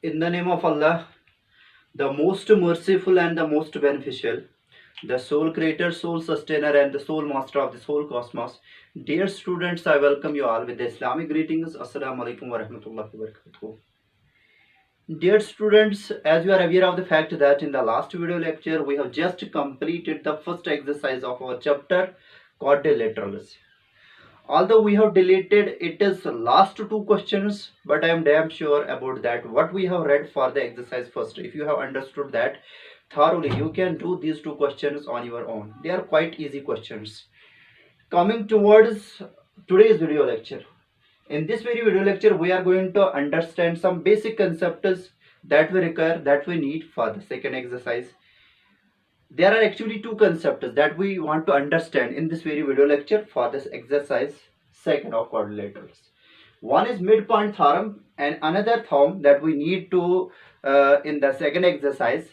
In the name of Allah, the most merciful and the most beneficial, the sole creator, sole sustainer, and the sole master of this whole cosmos. Dear students, I welcome you all with the Islamic greetings. Assalamu alaikum wa rahmatullahi wa barakatuh. Dear students, as you are aware of the fact that in the last video lecture, we have just completed the first exercise of our chapter, quadrilaterals. Although we have deleted it is last two questions, but I am damn sure about that what we have read for the exercise first. If you have understood that thoroughly, you can do these two questions on your own. They are quite easy questions. Coming towards today's video lecture. In this very video lecture, we are going to understand some basic concepts that we require, that we need for the second exercise. There are actually two concepts that we want to understand in this very video lecture for this exercise second of quadrilaterals. One is midpoint theorem, and another theorem that we need to in the second exercise,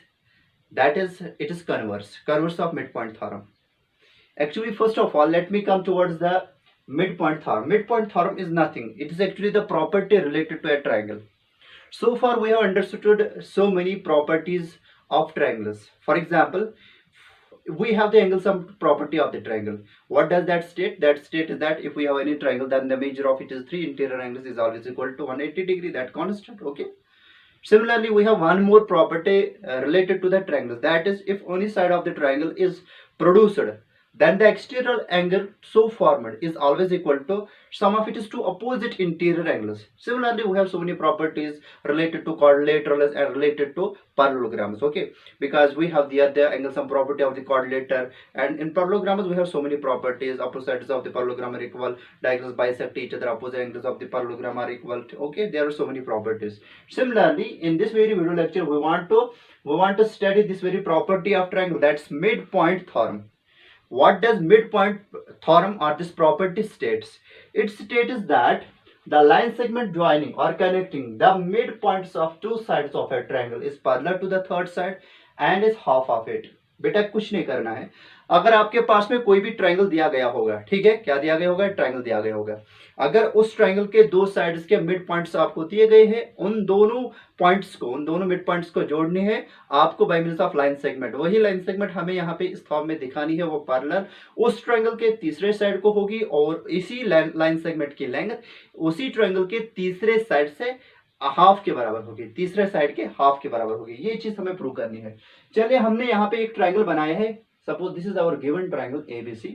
that is it is converse of midpoint theorem. Actually, first of all, let me come towards the midpoint theorem. Midpoint theorem is nothing. It is actually the property related to a triangle. So far we have understood so many properties of triangles. For example, we have the angle sum property of the triangle. What does that state? That state is that if we have any triangle, then the measure of it is 3 interior angles is always equal to 180 degree. That constant. Okay. Similarly, we have one more property related to the triangle. That is, if only side of the triangle is produced, then the exterior angle so formed is always equal to sum of it is two opposite interior angles. Similarly, we have so many properties related to quadrilaterals and related to parallelograms. Okay, because we have the other angle sum property of the quadrilateral, and in parallelograms we have so many properties. Opposite sides of the parallelogram are equal, diagonals bisect each other, opposite angles of the parallelogram are equal. Okay, there are so many properties. Similarly, in this very video lecture, we want to study this very property of triangle, that's midpoint theorem. What does midpoint theorem or this property states? Its state is that the line segment joining or connecting the midpoints of two sides of a triangle is parallel to the third side and is half of it. बेटा कुछ नहीं करना है. अगर आपके पास में कोई भी ट्रायंगल दिया गया होगा, ठीक है, क्या दिया गया होगा? ट्रायंगल दिया गया होगा. अगर उस ट्रायंगल के दो साइड्स के मिड पॉइंट्स आपको दिए गए हैं, उन दोनों मिड पॉइंट्स को जोड़ने हैं आपको by means of line segment. वही लाइन सेगमेंट हमें यहाँ पे इस फॉर्म में दिखानी है, वो पैरेलल उस ट्रायंगल के तीसरे साइड को होगी और इसी लाइन सेगमेंट की लेंथ उसी ट्रायंगल के तीसरे साइड से हाफ के बराबर होगी, तीसरे साइड के हाफ के बराबर होगी. ये चीज हमें प्रूव करनी है. चलिए, हमने यहाँ पे एक ट्रायंगल बनाया है. Suppose this is our given triangle ABC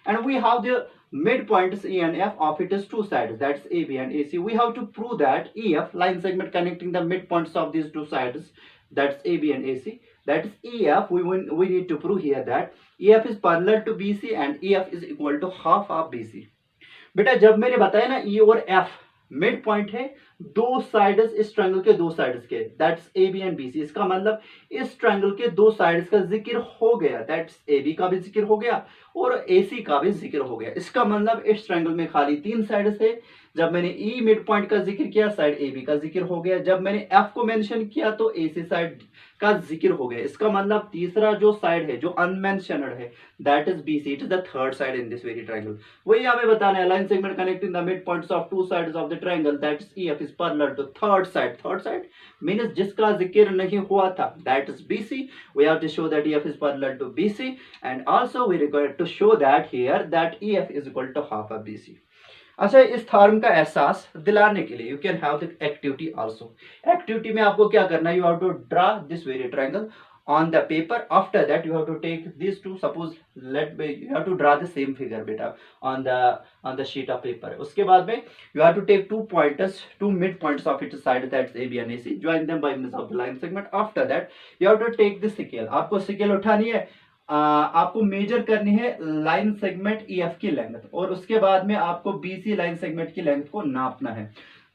and we have the midpoints E and F of it is two sides, that's AB and AC. We have to prove that EF, line segment connecting the midpoints of these two sides, that's AB and AC, that is EF. We need to prove here that EF is parallel to BC and EF is equal to half of BC. बेटा जब मैंने बताया ना E और F mid point है, दो sides इस triangle के दो साइड्स के, that's A B and B C. इसका मतलब इस ट्रायंगल के दो साइड्स का जिक्र हो गया, दैट्स ए बी का भी जिक्र हो गया और ए सी का भी जिक्र हो गया. इसका मतलब इस ट्रायंगल में खाली तीन साइड्स है. जब मैंने ई मिड पॉइंट का जिक्र किया, साइड ए बी का जिक्र हो गया. जब मैंने एफ को मेंशन किया तो ए सी साइड का जिक्र हो गया. इसका मतलब तीसरा जो साइड है जो अनमेंशनड है, that is B C. It is the third side in this very triangle. वही हमें बताना है, line segment connecting the mid points of two sides of the triangle, that is EF is parallel to third side. Third side means जिसका जिक्र नहीं हुआ था, that is BC. We have to show that EF is parallel to BC and also we require to show that here that EF is equal to half of BC. अच्छा, इस theorem का एहसास दिलाने के लिए you can have the activity also. Activity में आपको क्या करना है? You have to draw this very triangle on the paper. After that you have to take these two, suppose you have to draw the same figure beta on the sheet of paper. उसके बाद में you have to take two mid points of its side, that's AB and AC, join them by means of the line segment. After that you have to take the scale. आपको scale उठानी है, आपको major करनी है line segment EF की length और उसके बाद में आपको BC लाइन सेगमेंट की लेंथ को नापना है.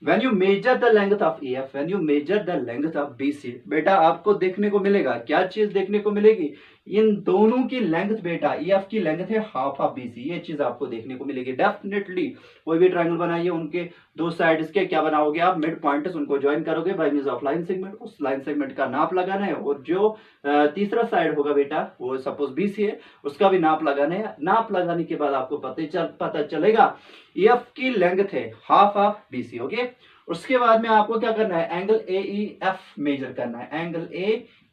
When you measure the length of EF, when you measure the length of BC, बेटा आपको देखने को मिलेगा, क्या चीज देखने को मिलेगी? इन दोनों की लेंथ बेटा EF की लेंथ है हाफ ऑफ BC, ये चीज आपको देखने को मिलेगी डेफिनेटली। कोई भी ट्रायंगल बनाइए, उनके दो साइड्स के क्या बनाओगे आप, मिड पॉइंट्स, उनको ज्वाइन करोगे by means of line segment, उस लाइन सेगमेंट का नाप लगाना है, और जो तीसरा साइड होगा बेटा वो सपोज BC है, उसका भी नाप लगाना है। नाप लगाने के बाद आपको पता चलेगा EF की लेंथ है हाफ ऑफ BC। ओके, उसके बाद में आपको क्या करना है, एंगल AEF मेजर करना है, एंगल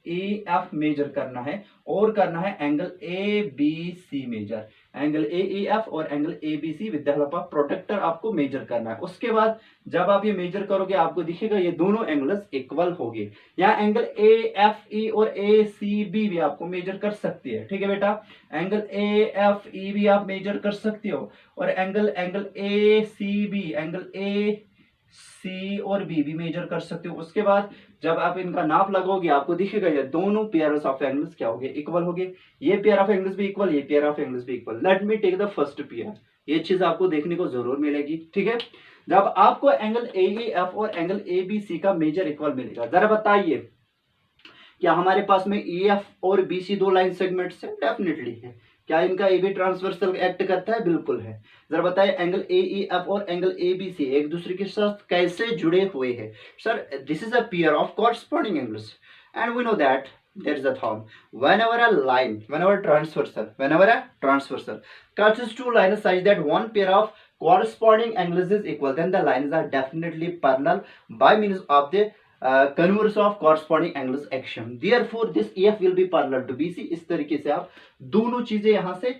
AEF मेजर करना है, और करना है angle ABC measure, angle AEF और angle ABC with the help of protractor आपको मेजर करना है। उसके बाद जब आप ये मेजर करोगे आपको दिखेगा ये दोनों एंगल्स इक्वल होंगे। यहाँ एंगल AFE और ACB भी आपको मेजर कर सकती है, ठीक है बेटा, एंगल AFE भी आप मेजर कर सकते हो, और एंगल ACB, एंगल AC और B भी मेजर कर सकते हो। उसके बाद जब आप इनका नाप लगाओगे आपको दिखेगा ये दोनों पेयर्स ऑफ एंगल्स क्या हो गए, इक्वल हो गए, ये पेयर ऑफ एंगल्स भी इक्वल, ये पेयर ऑफ एंगल्स भी equal. Let me take the first pair, ये चीज आपको देखने को जरूर मिलेगी, ठीक है। जब आपको एंगल AEF और एंगल ABC का मेजर इक्वल मिलेगा, जरा बताइए क्या हमारे पास में EF और BC दो लाइन सेगमेंट्स है, डेफिनेटली है। क्या इनका AB ट्रांसवर्सल एक्ट करता है, बिल्कुल है। जरा बताइए एंगल AEF और एंगल ABC एक दूसरे के साथ कैसे जुड़े हुए हैं। Sir this is a pair of corresponding angles and we know that there is a thumb whenever a transversal cuts two lines such that one pair of corresponding angles is equal, then the lines are definitely parallel by means of the converse of corresponding angles action, therefore this EF will be parallel to BC। इस तरीके से आप दोनों चीजें यहां से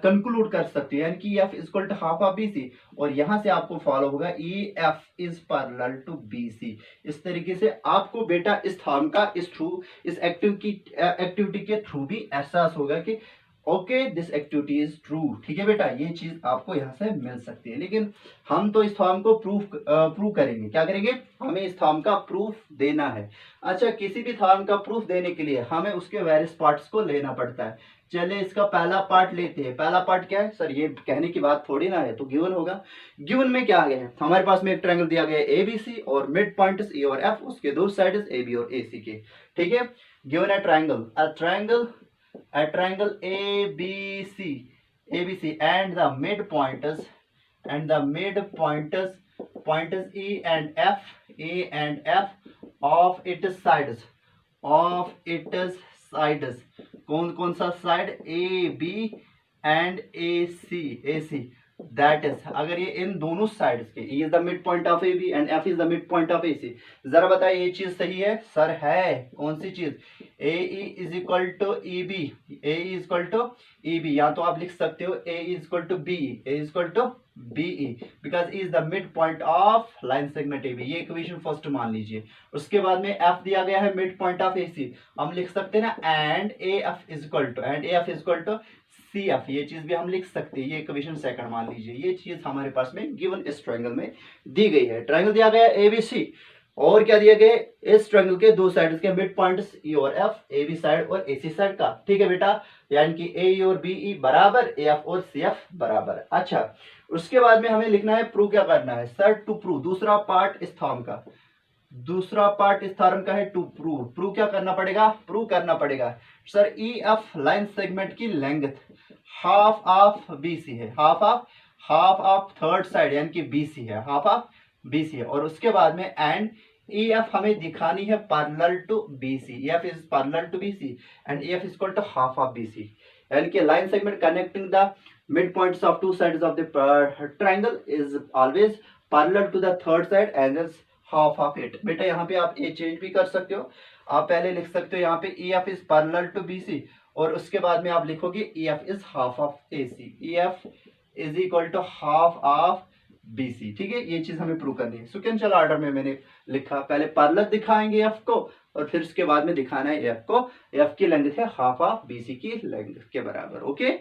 conclude कर सकते हैं, यानी कि EF is equal to half of BC, और यहां से आपको फॉलो होगा EF is parallel to BC। इस तरीके से आपको बेटा इस थॉर्म का इस एक्टिविटी के थ्रू भी एहसास होगा कि okay this activity is true, ठीक है बेटा, ये चीज आपको यहाँ से मिल सकती है। लेकिन हम तो इस थॉर्म को प्रूव करेंगे, क्या करेंगे, हमें इस थॉर्म का प्रूफ देना है। अच्छा, किसी भी थॉर्म का प्रूफ देने के लिए हमें उसके वेरियस पार्ट्स को लेना पड़ता है। चलिए इसका पहला पार्ट लेते हैं। पहला पार्ट क्या है सर, ये कहने की बात थोड़ी ना है, तो गिवन होगा। गिवन में क्या आ गया है, हमारे पास में एक ट्रायंगल दिया गया है ABC और मिड पॉइंट्स E और F, उसके दो साइड्स AB और AC के, ठीक है। गिवन है triangle a triangle ABC and the midpoints points E and F of its sides कौन कौन सा side, AB and AC that is, अगर ये इन दोनों साइड्स के E is the mid point of AB and F is the mid point of AC, जरा बताइए ये चीज सही है सर, है कौन सी चीज, AE is equal to EB, या तो आप लिख सकते हो AE is equal to BE because E is the mid point of line segment AB, ये इक्वेशन फर्स्ट मान लीजिए। उसके बाद में F दिया गया है मिड पॉइंट ऑफ AC, हम लिख सकते हैं ना and AF is equal to CF, ये चीज भी हम लिख सकते हैं, ये इक्वेशन सेकंड मान लीजिए। ये चीज हमारे पास में गिवन इस ट्रायंगल में दी गई है। ट्रायंगल दिया गया ABC, और क्या दिया गया, इस ट्रायंगल के दो साइड्स के मिड पॉइंट्स E और F, AB साइड और AC साइड का, ठीक है बेटा, यानी कि AE और BE बराबर, AF और CF बराबर। अच्छा, उसके बाद में हमें लिखना है, प्रूव क्या करना है सर, टू प्रूव, दूसरा पार्ट इस थॉर्म का है टू प्रूव क्या करना पड़ेगा, सर EF लाइन सेगमेंट की लेंथ हाफ ऑफ BC है, हाफ ऑफ थर्ड साइड यानी कि BC है, हाफ ऑफ BC है, और उसके बाद में एंड EF हमें दिखानी है parallel to BC, EF is parallel to BC and EF is equal to half of BC, यानी कि line segment connecting the mid points of two sides of the triangle is always parallel to the third side and is half of it. बेटा यहाँ पे आप ये change भी कर सकते हो, आप पहले लिख सकते हो यहाँ पे EF is parallel to BC, और उसके बाद में आप लिखोगे EF is half of AC, EF is equal to half of BC, ठीक है। ये चीज हमें प्रूव करनी है। सिक्वेंशियल ऑर्डर में मैंने लिखा, पहले पैरेलल दिखाएंगे F को, और फिर उसके बाद में दिखाना है F को, F की लेंथ है हाफ ऑफ BC की लेंथ के बराबर। ओके,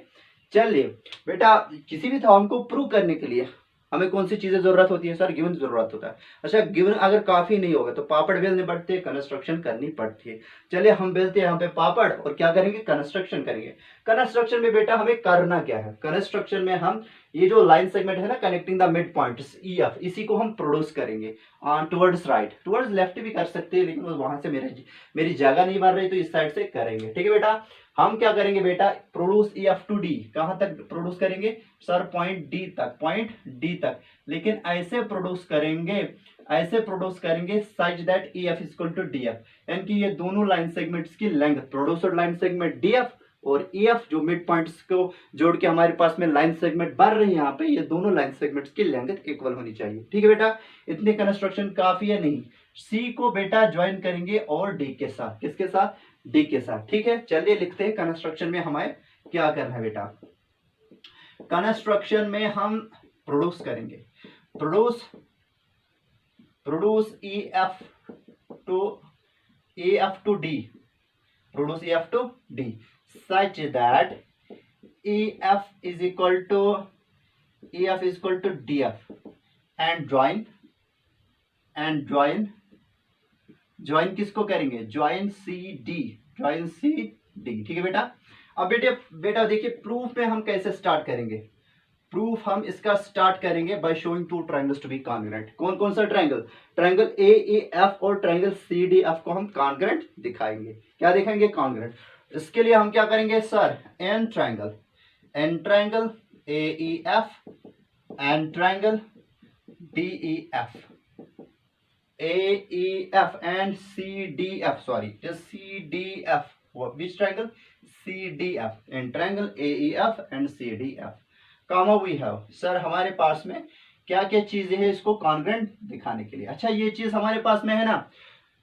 चलिए बेटा, किसी भी थॉर्म को प्रूव करने के लिए हमें कौन सी चीजें जरूरत होती है सर, गिवन जरूरत होता है। अच्छा, गिवन अगर काफी नहीं होगा तो पापड़ बेलने पड़ते हैं, कंस्ट्रक्शन करनी पड़ती है। चलिए हम बेलते हैं यहाँ पे पापड़, और क्या करेंगे, कंस्ट्रक्शन करेंगे। कंस्ट्रक्शन में बेटा हमें करना क्या है, कंस्ट्रक्शन में हम ये जो लाइन सेगमेंट है ना connecting the mid points E F, इसी को हम प्रोड्यूस करेंगे टुवर्ड्स राइट, टुवर्ड्स लेफ्ट भी कर सकते हैं, लेकिन वहां से मेरी जगह नहीं बन रही तो इस साइड से करेंगे। ठीक है बेटा, हम क्या करेंगे बेटा, produce E F to D, कहां तक प्रोड्यूस करेंगे सर, पॉइंट डी तक, पॉइंट डी तक, लेकिन ऐसे प्रोड्यूस करेंगे, ऐसे प्रोड्यूस करेंगे such that E F equal to D F, यानी कि ये दोनों लाइन सेगमेंट्स की length, producer line segment D F और ई एफ जो मिड पॉइंट्स को जोड़ के हमारे पास में लाइन सेगमेंट बन रही है यहाँ पे, ये दोनों लाइन सेगमेंट्स की लेंथ इक्वल होनी चाहिए। ठीक है बेटा, इतनी कंस्ट्रक्शन काफी है नहीं, सी को बेटा ज्वाइन करेंगे और डी के साथ, किसके साथ, डी के साथ। ठीक है, चलिए लिखते हैं कंस्ट्रक्शन में हमें क्या करना है बेटा। कंस्ट्रक्शन में हम प्रोड्यूस करेंगे, produce E F to D, produce E F to D such that EF is equal to DF and join किसको करेंगे, join CD। ठीक है बेटा। अब बेटा देखिए प्रूफ में हम कैसे स्टार्ट करेंगे, प्रूफ हम इसका स्टार्ट करेंगे by showing two triangles to be congruent. कौन कौन सा ट्रायंगल, ट्रायंगल AEF और ट्रायंगल CDF को हम कॉन्ग्रुएंट दिखाएंगे। क्या दिखाएंगे, कॉन्ग्रुएंट। इसके लिए हम क्या करेंगे sir, in triangle AEF and triangle DEF, AEF and CDF, sorry just CDF, which triangle, CDF, and triangle AEF and CDF, comma we have, sir हमारे पास में क्या क्या चीजें हैं इसको कॉन्ग्रुएंट दिखाने के लिए। अच्छा ये चीज हमारे पास में है ना,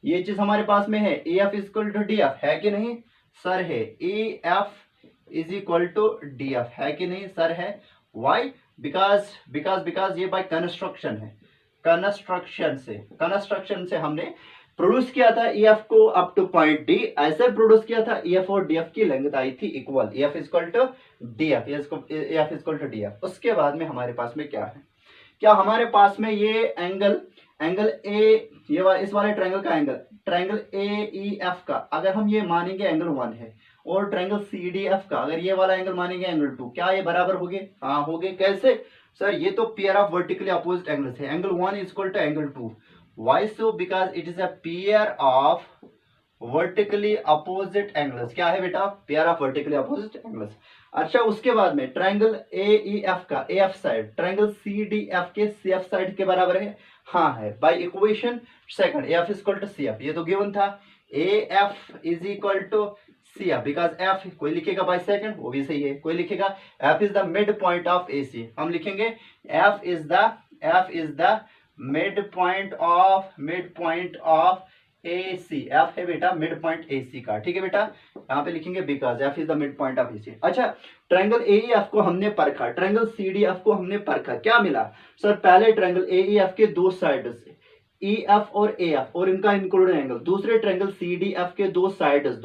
ये चीज हमारे पास में है, AF इक्वल टू DF है कि नहीं सर, है, AF is equal to DF है कि नहीं सर, है। वाई, बिकॉज ये बाय कंस्ट्रक्शन है, कंस्ट्रक्शन से हमने प्रोड्यूस किया था EF को अप टू पॉइंट D, ऐसे प्रोड्यूस किया था EF और DF की लेंथ आई थी equal, EF equal to DF, AF equal to DF। उसके बाद में हमारे पास में क्या है, क्या हमारे पास में ये एंगल ए, ये इस वाले ट्रायंगल का एंगल, ट्रायंगल AEF का अगर हम ये मानेंगे एंगल 1 है, और ट्रायंगल CDF का अगर ये वाला एंगल मानेंगे एंगल 2, क्या ये बराबर होंगे, हाँ होंगे। कैसे सर, ये तो pair of vertically opposite angles है, angle 1 is equal to angle 2। Why so, because it is a pair of vertically opposite angles. क्या है बेटा, pair of vertically opposite angles. अच्छा उसके बाद में ट्रायंगल AEF का AF साइड ट्रायंगल CDF के CF साइड के बराबर है, हाँ है। By equation second AF is equal to CF, ये तो गिवन था, AF is equal to CF, because F कोई लिखेगा बाय सेकंड, वो भी सही है, कोई लिखेगा F is the mid point of AC, हम लिखेंगे F is the mid point of AC, F है बेटा मिड पॉइंट AC का। ठीक है बेटा, यहाँ पे लिखेंगे because F is the mid point of AC। अच्छा ट्रायंगल AEF को हमने परखा, ट्रायंगल CDF को हमने परखा, क्या मिला सर, पहले ट्रायंगल AEF के दो साइड्स EF और AF और इनका इंक्लूडिंग एंगल, दूसरे ट्रायंगल CDF के दो साइड्स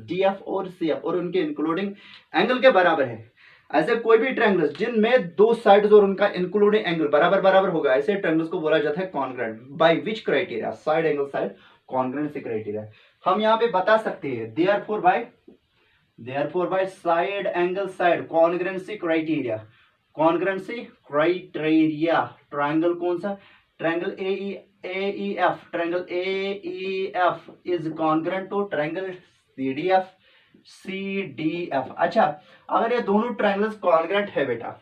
DF और CF और उनके इंक्लूडिंग एंगल के बराबर है। ऐसे कोई भी ट्रायंगल्स जिनमें दो साइड्स और उनका इंक्लूडिंग एंगल बराबर होगा, ऐसे ट्रायंगल्स को बोला जाता है congruent. By which criteria, side angle side congruency criteria. हम यहाँ पे बता सकते हैं therefore by side angle side congruency criteria, triangle कौन सा, triangle triangle AEF is congruent to triangle CDF। अच्छा अगर ये दोनों ट्रायंगल्स कॉन्ग्रुएंट है बेटा,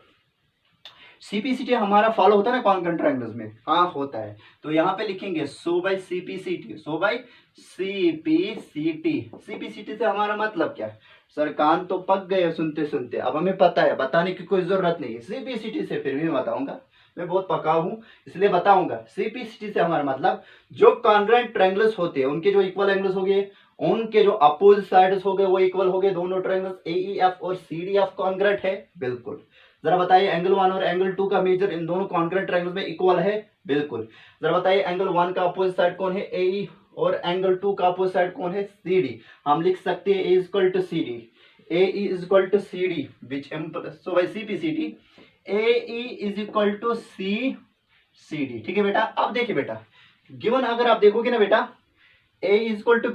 CPCT हमारा फॉलो होता है ना कॉन्ग्रुएंट ट्रायंगल्स में, हाँ होता है, तो यहाँ पे लिखेंगे सो बाय CPCT, CPCT से हमारा मतलब क्या है सर, कान तो पक गए सुनते, अब हमें पता है, बताने की कोई जरूरत नहीं है। CPCT से फिर भी बताऊंगा, मैं बहुत पका हूं इसलिए बताऊंगा। CPCT से हमारा मतलब जो कॉन्ग्रुएंट ट्रायंगल्स होते हैं उनके जो इक्वल एंगल्स हो गए, उनके जो अपोजिट साइड्स हो गए वो इक्वल हो गए, दोनों ट्रायंगल्स AEF और CDF कॉन्ग्रुएंट है, बिल्कुल। जरा बताइए एंगल 1 और एंगल 2 का मेजर इन दोनों कॉन्ग्रुएंट ट्रायंगल्स में इक्वल है, बिल्कुल। जरा बताइए एंगल 1 का अपोजिट साइड कौन है, AE, और एंगल 2 का अपोजिट साइड कौन है, CD। हम लिख सकते हैं A equal to CD, AE is equal to CD, which so by CPCT AE is equal to CD। ठीक है बेटा, अब देखिए बेटा गिवन अगर आप देखोगे ना बेटा, A is equal to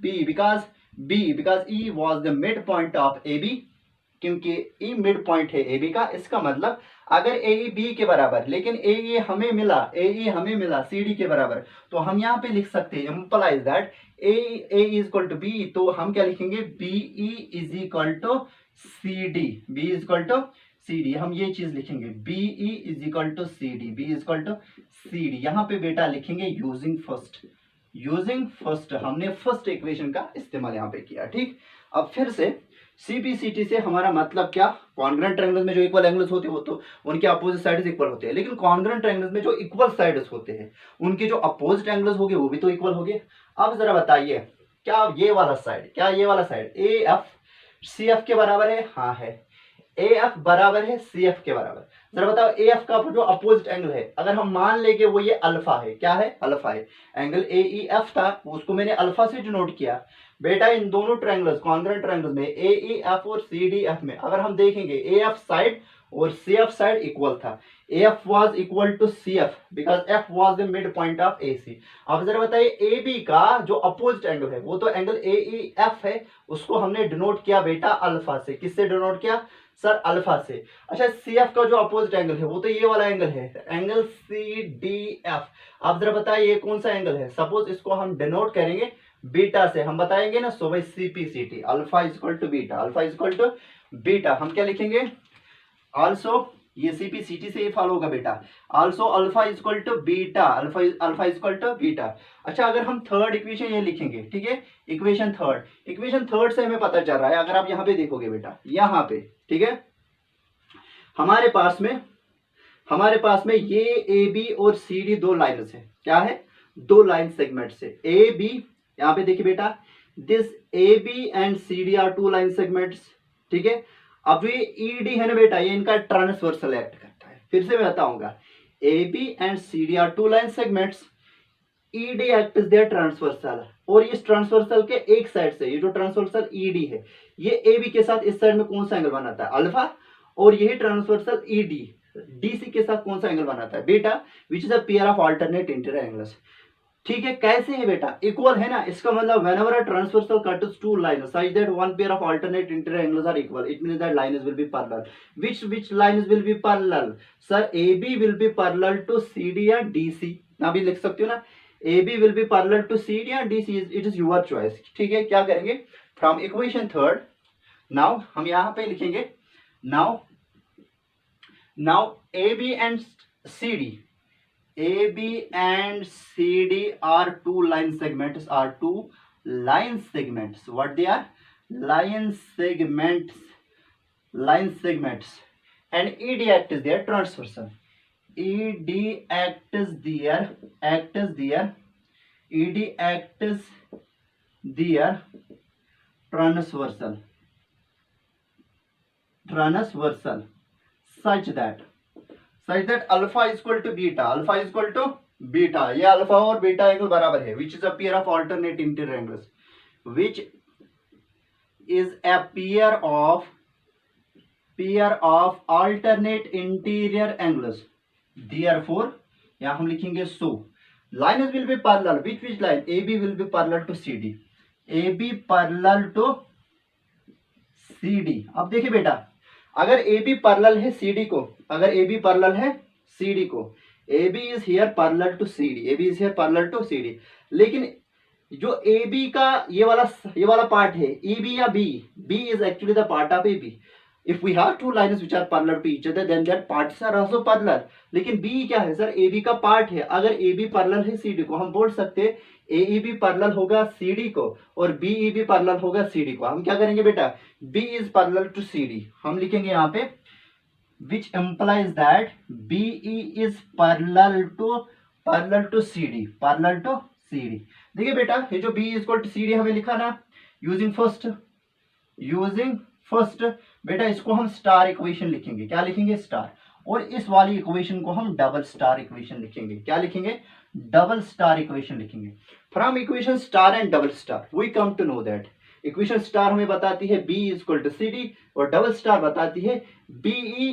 B, because B because E was the mid point of A B, क्योंकि ई मिड पॉइंट है ए बी का। इसका मतलब अगर ए ई बी के बराबर, लेकिन ए ई हमें मिला सी डी के बराबर, तो हम यहाँ पे लिख सकते हैं implies that A is equal to B. तो हम क्या लिखेंगे, B E is equal to C D, B is equal to C D, हम ये चीज लिखेंगे B E is equal to C D, B is equal to C D. यहाँ पे बेटा लिखेंगे यूजिंग फर्स्ट, हमने फर्स्ट इक्वेशन का इस्तेमाल यहाँ पे किया। ठीक, अब फिर से सीपीसीटी से हमारा मतलब क्या, कॉन्ग्रुएंट ट्रायंगल्स में जो इक्वल एंगल्स होते हैं वो तो उनके अपोजिट साइड्स इक्वल होते हैं, लेकिन कॉन्ग्रुएंट ट्रायंगल्स में जो इक्वल साइड्स होते हैं उनके जो अपोजिट एंगल्स होंगे वो भी तो इक्वल होंगे। अब जरा बताइए, क्या ये वाला side A F C F के बराबर है? हाँ है, ए एफ बराबर है सी एफ के बराबर। जरा बताओ ए एफ का जो अपोजिट एंगल है, अगर हम मान लेंगे वो ये अल्फा है, क्या है, अल्फा है। एंगल ए ई एफ था, उसको मैंने अल्फा से डिनोट किया। बेटा इन दोनों ट्रायंगल्स, कॉन्ग्रुएंट ट्रायंगल्स में ए ई एफ और सी डी एफ में अगर हम देखेंगे ए एफ साइड और सी एफ साइड इक्वल था। A F was equal to C F because F was the mid point of A C. अब जरा बताइए ए बी का जो अपोजिट एंगल है वो तो एंगल ए ई एफ है, उसको हमने डिनोट किया बेटा अल्फा से। किससे डिनोट किया सर? अल्फा से। अच्छा, सी एफ का जो अपोजिट एंगल है वो तो ये वाला एंगल है, एंगल सी डी एफ। अब जरा बताइए ये कौन सा एंगल है? सपोज इसको हम डिनोट करेंगे बीटा से, हम बताएंगे ना, सो भाई CPCT alpha is equal to beta, alpha is equal to beta. हम क्या लिखेंगे? आल्सो, ये सीपीसीटी से ये फॉलो होगा बेटा, also alpha is equal to beta, alpha is equal to beta. अच्छा, अगर हम थर्ड इक्वेशन ये लिखेंगे, ठीक है, इक्वेशन थर्ड से हमें पता चल रहा है, अगर आप यहाँ पे देखोगे बेटा, यहाँ पे, ठीक है, हमारे पास में ये ए बी और सी डी दो लाइन्स है। क्या है? दो लाइन सेगमेंट से ए बी, यहाँ पे देखिए बेटा, this A B and C D are two line segments, ठीक है। अब ये ई डी है ना बेटा, ये इनका ट्रांसवर्सल एक्ट करता है। फिर से मैं बताऊंगा, A B and C D are two line segments, E D act is their transversal, और इस ट्रांसवर्सल के एक साइड से, ये जो ट्रांसवर्सल ई डी है, ये ए बी के साथ इस साइड में कौन सा एंगल बनाता है? अल्फा। और यही ट्रांसवर्सल ई डी डीसी के साथ कौन सा एंगल बनाता है? Beta, which is a pair of alternate interior angles. ठीक है, कैसे है बेटा? इक्वल है ना। इसका मतलब whenever a transversal cuts two lines such that one pair of alternate interior angles are equal, it means that lines will be parallel. Which lines will be parallel? Sir, AB will be parallel to CD and DC. ना भी लिख सकते हो ना, AB will be parallel to CD and DC. It is your choice. ठीक है, क्या करेंगे? From equation third, now हम यहाँ पे लिखेंगे, now AB and CD. AB and CD are two line segments, what they are? line segments, and ED act is their transversal, ED act is their transversal such that alpha is equal to beta, ये alpha और beta angle बराबर है, which is a pair of alternate interior angles, which is a pair of alternate interior angles. Therefore यहां हम लिखेंगे, so lines will be parallel, which line? AB will be parallel to CD, AB parallel to CD। अब देखिए बेटा, अगर AB parallel है CD को, AB is here parallel to CD, लेकिन जो AB का ये वाला पार्ट है, EB या B is actually the part of AB। If we have two lines which are parallel to each other, then their parts are also parallel. लेकिन B क्या है सर? AB का पार्ट है। अगर AB पैरेलल है CD को, हम बोल सकते हैं AEB पैरेलल होगा CD को और BEB पैरेलल होगा CD को। हम क्या करेंगे बेटा? B is parallel to CD, हम लिखेंगे यहाँ पे which implies that BE is parallel to CD, देखिए बेटा, ये जो B is equal to CD हमें लिखा ना, यूजिंग फर्स्ट बेटा, इसको हम स्टार इक्वेशन लिखेंगे। क्या लिखेंगे? स्टार। और इस वाली इक्वेशन को हम डबल स्टार इक्वेशन लिखेंगे। क्या लिखेंगे? डबल स्टार इक्वेशन लिखेंगे। From equation star and double star we come to know that equation star हमें बताती है B is equal to CD और डबल स्टार बताती है BE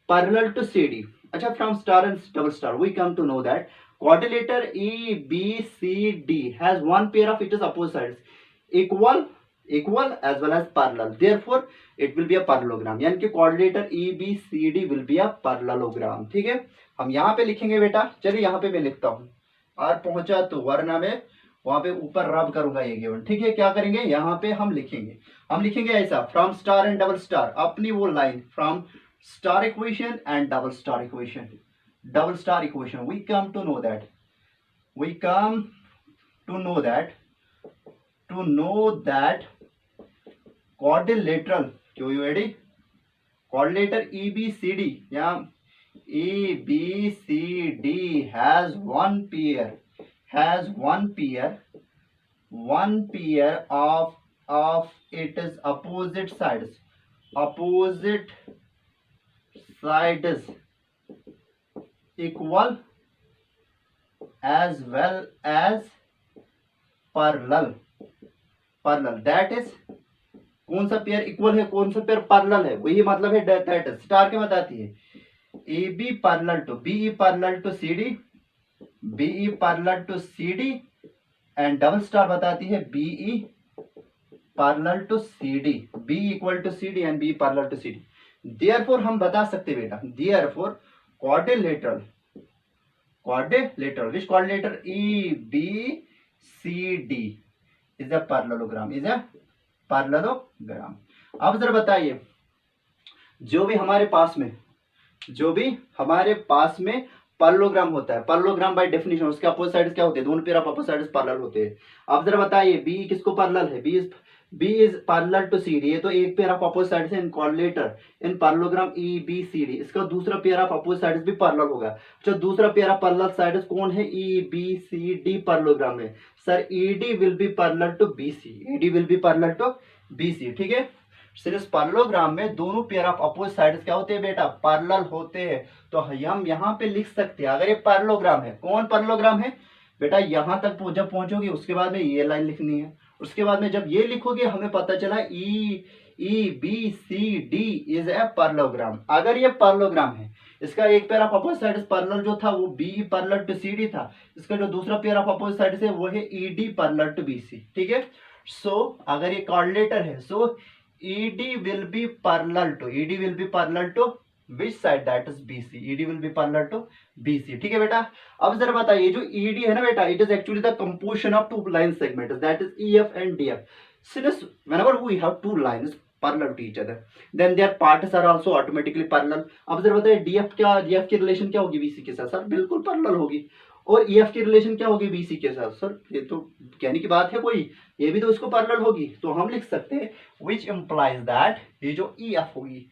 parallel to CD. अच्छा, from star and double star we come to know that quadrilateral EBCD has one pair of its opposite sides equal equal as well as parallel, therefore it will be a parallelogram, यानी कि quadrilateral ABCD will be a parallelogram। ठीक है, हम यहाँ पे लिखेंगे बेटा, चलिए यहाँ पे मैं लिखता हूँ, और पहुंचा तो वरना मैं वहां पे ऊपर रब करूंगा ये गिवन। ठीक है, क्या करेंगे यहाँ पे हम लिखेंगे ऐसा, from star and double star, अपनी वो line from star equation and double star equation, we come to know that quadrilateral quadrilateral EBCD या EBCD has one pair of its opposite sides equal as well as parallel, that is कौन सा pair equal है, कौन सा pair parallel है, वही मतलब है दैट इज, स्टार क्या बताती है, AB parallel to BE parallel to CD and double star बताती है BE parallel to CD, B equal to CD and B parallel to CD। Therefore हम बता सकते बेटा, therefore quadrilateral which quadrilateral EBCD is a parallelogram, अब जरा बताइए, जो भी हमारे पास में पैरेललोग्राम होता है, पैरेललोग्राम बाय डेफिनेशन उसके अपोजिट साइड्स क्या होते हैं, दोनों pair of opposite sides parallel होते हैं। अब जरा बताइए बी किसको पैरेलल है, B is parallel to CD, ये तो एक पेयर ऑफ अपोजिट साइड्स है in coordinator in parallelogram EBCD, इसका दूसरा पेयर ऑफ अपोजिट साइड्स भी पैरेलल होगा। अच्छा, दूसरा पेयर ऑफ पैरेलल साइड्स कौन है, EBCD पैरेललोग्राम में, sir ED will be parallel to BC, ठीक है। सिर्फ पैरेललोग्राम में दोनों पेयर ऑफ अपोजिट साइड्स क्या होते हैं बेटा, पैरेलल होते हैं। तो हम यहाँ पे लिख सकते हैं, अगर ये पैरेललोग्राम है, कौन पैरेललोग्राम है बेटा, यहाँ तक जब पहुंचोगे उसके बाद में ये लाइन लिखनी है, उसके बाद में जब ये लिखोगे हमें पता चला EBCD इज ए पैरेललोग्राम। अगर ये पैरेललोग्राम है, इसका एक pair of opposite sides parallel जो था वो BE पैरेलल टू CD था, इसका जो दूसरा पेयर ऑफ अपोजिट साइड्स है वो है ED पैरेलल टू BC, ठीक है। सो अगर ये कोऑर्डिनेटर है, सो ED will be parallel to which side, that is BC, ED will be parallel to BC, ठीक है बेटा। अब जरा बताइए, जो ED है ना बेटा, it is actually the composition of two line segments, that is EF and DF। Since whenever we have two lines parallel to each other, then their parts are also automatically parallel। अब जरा बताइए DF की relation क्या होगी BC के साथ, sir बिल्कुल parallel होगी। और EF की रिलेशन क्या होगी BC के साथ, सर ये तो कहने की बात है कोई, ये भी तो इसको पैरेलल होगी। तो हम लिख सकते हैं which implies that ये जो EF होगी,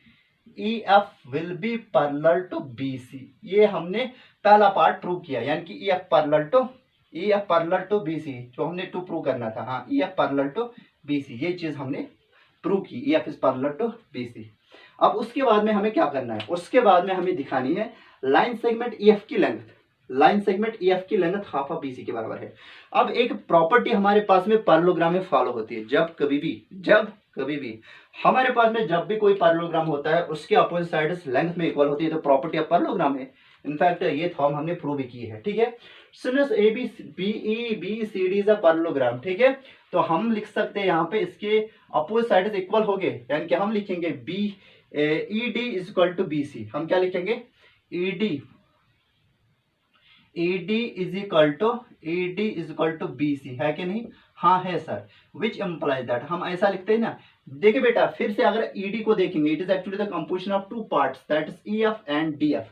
EF will be parallel to BC। ये हमने पहला पार्ट प्रूव किया, यानी कि EF पैरेलल टू BC, जो हमने टू प्रूव करना था। हाँ, EF पैरेलल टू BC, ये चीज हमने प्रूव की, EF is parallel to BC। अब उसके बाद में हमें क्या करना है, उसके बाद में हमें दिखानी है लाइन सेगमेंट EF की लेंथ, हाफ ऑफ BC के बराबर है। अब एक प्रॉपर्टी हमारे पास में पैरेललोग्राम में फॉलो होती है, जब कभी भी हमारे पास में जब भी कोई पैरेललोग्राम होता है उसके अपोजिट साइड्स लेंथ में इक्वल होती है, तो प्रॉपर्टी ऑफ पैरेललोग्राम है। इनफैक्ट ये थॉर्म हमने प्रूव भी की है, ठीक है। Since ABCD is a parallelogram, ठीक है, तो हम लिख सकते हैं यहाँ पे इसके अपोजिट साइड्स इक्वल हो गए, यानी कि हम लिखेंगे ED is equal to BC। हम क्या लिखेंगे, ED is equal to BC, है कि नहीं, हाँ है सर। विच एम्प्लाइज दैट, हम ऐसा लिखते हैं ना। देखिए बेटा, फिर से अगर ED को देखेंगे, it is actually the composition of two parts, that is EF and DF।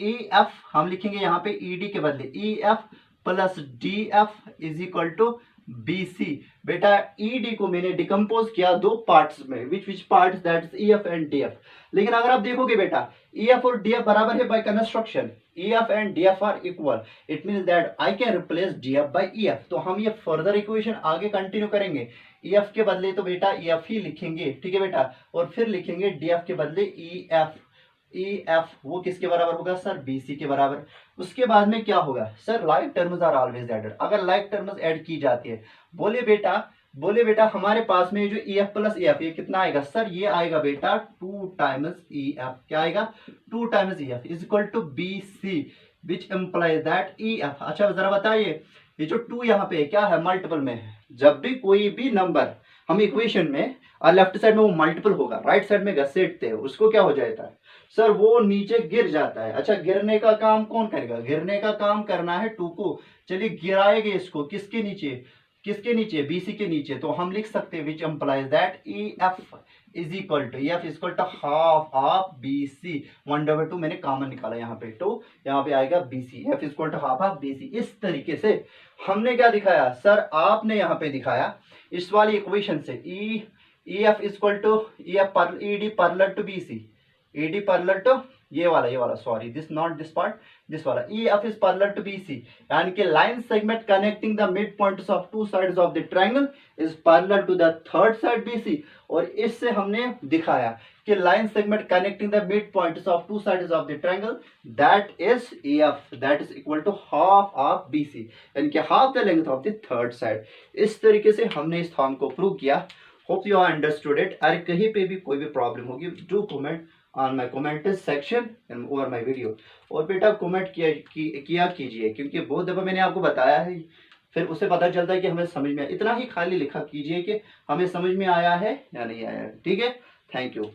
EF हम लिखेंगे यहाँ पे ED के बदले EF plus DF is equal to BC। बेटा ED को मैंने डिकम्पोज किया दो पार्ट्स में, which parts, that is EF and DF। लेकिन अगर आप देखोगे बेटा, EF और DF बराबर है by construction, EF and DF are equal, it means that I can replace DF by EF। तो हम ये फर्दर इक्वेशन आगे कंटिन्यू करेंगे, EF के बदले तो बेटा EF ही लिखेंगे, ठीक है बेटा, और फिर लिखेंगे DF के बदले EF, वो किसके बराबर होगा सर, BC के बराबर। उसके बाद में क्या होगा sir, like terms are always added. अगर लाइक टर्म्स ऐड की जाती है, बोले बेटा हमारे पास में जो EF प्लस EF ये कितना आएगा सर, ये आएगा बेटा 2 टाइम्स EF, क्या आएगा 2 times EF is equal to BC, which implies that EF। अच्छा जरा बताइए, ये जो 2 यहाँ पे क्या है, मल्टीपल में है। जब भी कोई भी नंबर हम इक्वेशन में और लेफ्ट साइड में वो मल्टीपल होगा, राइट साइड में घसीटते हैं उसको क्या हो जाता है सर, वो नीचे गिर जाता है। अच्छा, गिरने का काम कौन करेगा, गिरने का काम करना है 2 को। चलिए गिराएंगे इसको किसके नीचे, किसके नीचे, बीसी के नीचे। तो हम लिख सकते हैं which implies that E F is equal to, F is equal to half of B C, 1/2 मैंने कॉमन निकाला यहाँ पे, तो यहाँ पे आएगा B C, F is equal to half of B C. इस तरीके से हमने क्या दिखाया सर, आपने यहाँ पे दिखाया इस वाली इक्वेशन से E F is equal to E F पर E D parallel to B C, E D parallel to ये वाला sorry this not this part, this वाला E F is parallel to B C, यानी कि line segment connecting the mid points of two sides of the triangle is parallel to the third side B C. और इससे हमने दिखाया कि line segment connecting the mid points of two sides of the triangle that is E F that is equal to half of B C, यानी कि half the length of the third side. इस तरीके से हमने इस theorem को prove किया। Hope you are understood it. अरे कहीं पे भी कोई भी प्रॉब्लम होगी do comment on my comment section and over my video. और बेटा कमेंट किया कीजिए, क्योंकि बहुत दफ़ा मैंने आपको बताया है, फिर उसे पता चलता है कि हमें समझ में, इतना ही खाली लिखा कीजिए कि हमें समझ में आया है या नहीं आया है। ठीक है, थैंक यू।